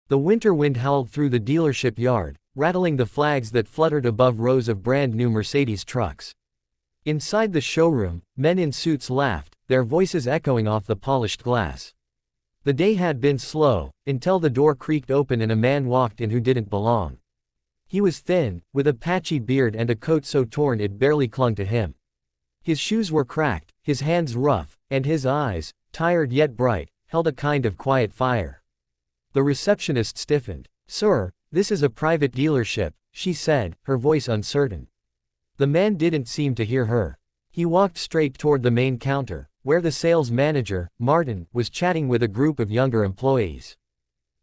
The winter wind howled through the dealership yard, rattling the flags that fluttered above rows of brand-new Mercedes trucks. Inside the showroom, men in suits laughed, their voices echoing off the polished glass. The day had been slow, until the door creaked open and a man walked in who didn't belong. He was thin, with a patchy beard and a coat so torn it barely clung to him. His shoes were cracked, his hands rough, and his eyes, tired yet bright, held a kind of quiet fire. The receptionist stiffened. "Sir, this is a private dealership," she said, her voice uncertain. The man didn't seem to hear her. He walked straight toward the main counter, where the sales manager, Martin, was chatting with a group of younger employees.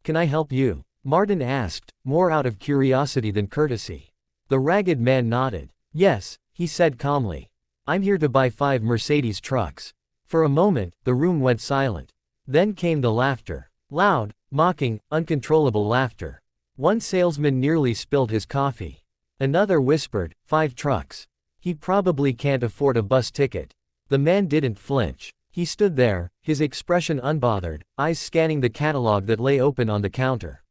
"Can I help you?" Martin asked, more out of curiosity than courtesy. The ragged man nodded. "Yes," he said calmly. "I'm here to buy 5 Mercedes trucks." For a moment, the room went silent. Then came the laughter. Loud, mocking, uncontrollable laughter. One salesman nearly spilled his coffee. Another whispered, 5 trucks. He probably can't afford a bus ticket. The man didn't flinch. He stood there, his expression unbothered, eyes scanning the catalog that lay open on the counter.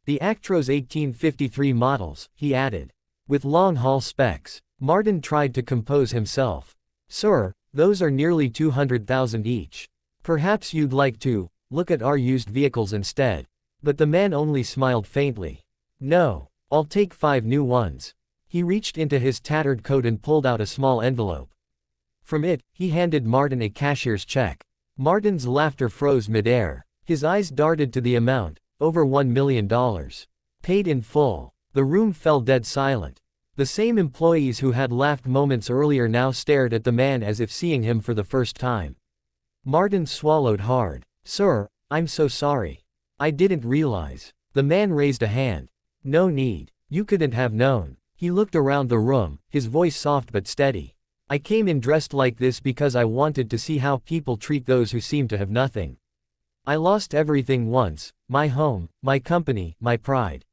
"The Actros 1853 models," he added. "With long-haul specs." Martin tried to compose himself. "Sir, those are nearly 200,000 each. Perhaps you'd like to look at our used vehicles instead." But the man only smiled faintly. "No. I'll take 5 new ones." He reached into his tattered coat and pulled out a small envelope. From it, he handed Martin a cashier's check. Martin's laughter froze mid-air. His eyes darted to the amount, over $1 million. Paid in full. The room fell dead silent. The same employees who had laughed moments earlier now stared at the man as if seeing him for the first time. Martin swallowed hard. "Sir, I'm so sorry. I didn't realize." The man raised a hand. "No need. You couldn't have known." He looked around the room, his voice soft but steady. "I came in dressed like this because I wanted to see how people treat those who seem to have nothing. I lost everything once, my home, my company, my pride.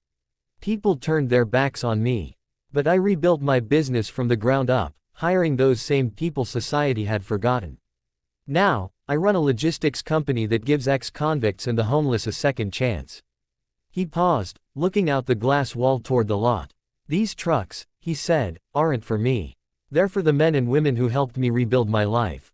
People turned their backs on me. But I rebuilt my business from the ground up, hiring those same people society had forgotten. Now, I run a logistics company that gives ex-convicts and the homeless a second chance." He paused, looking out the glass wall toward the lot. "These trucks," he said, "aren't for me. They're for the men and women who helped me rebuild my life."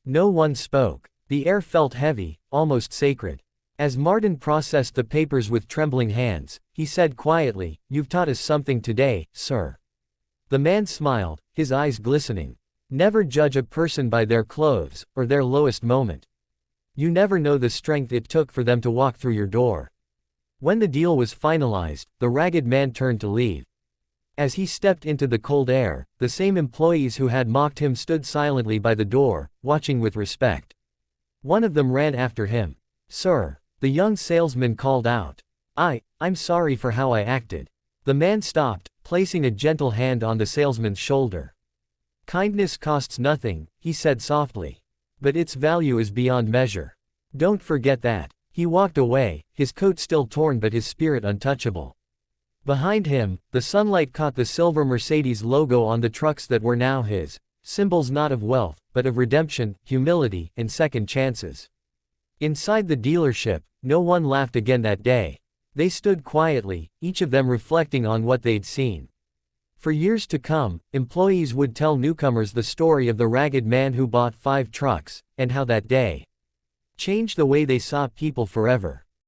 No one spoke. The air felt heavy, almost sacred. As Martin processed the papers with trembling hands, he said quietly, "You've taught us something today, sir." The man smiled, his eyes glistening. "Never judge a person by their clothes, or their lowest moment. You never know the strength it took for them to walk through your door." When the deal was finalized, the ragged man turned to leave. As he stepped into the cold air, the same employees who had mocked him stood silently by the door, watching with respect. One of them ran after him. "Sir," the young salesman called out. I'm sorry for how I acted." The man stopped, placing a gentle hand on the salesman's shoulder. "Kindness costs nothing," he said softly. "But its value is beyond measure. Don't forget that." He walked away, his coat still torn but his spirit untouchable. Behind him, the sunlight caught the silver Mercedes logo on the trucks that were now his, symbols not of wealth, but of redemption, humility, and second chances. Inside the dealership, no one laughed again that day. They stood quietly, each of them reflecting on what they'd seen. For years to come, employees would tell newcomers the story of the ragged man who bought 5 trucks, and how that day changed the way they saw people forever.